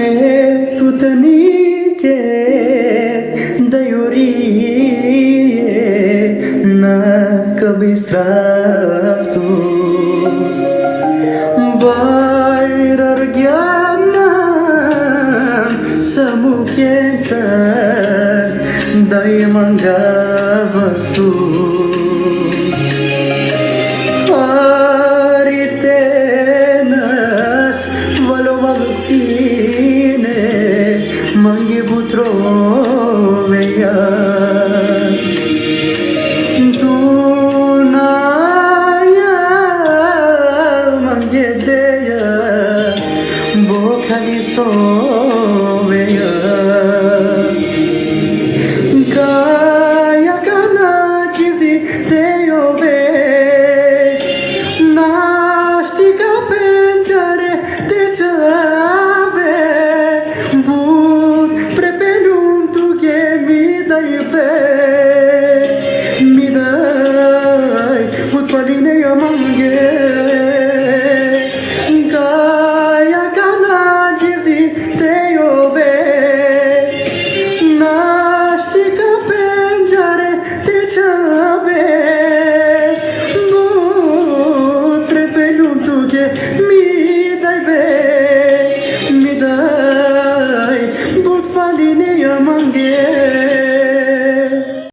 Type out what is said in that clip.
me tutanike dayuriye na kabistravtu bayrargyanam samukensa daimangavatu Sine mangi putro veya Dunaya mangi deya Bokhali so veya Kaya kana jivdi deyo ve Nashtika penjare techa midai utvaline yamange gaya kana jivdi teyove nashtika penjare techave mutre peluntuge midai utvaline yamange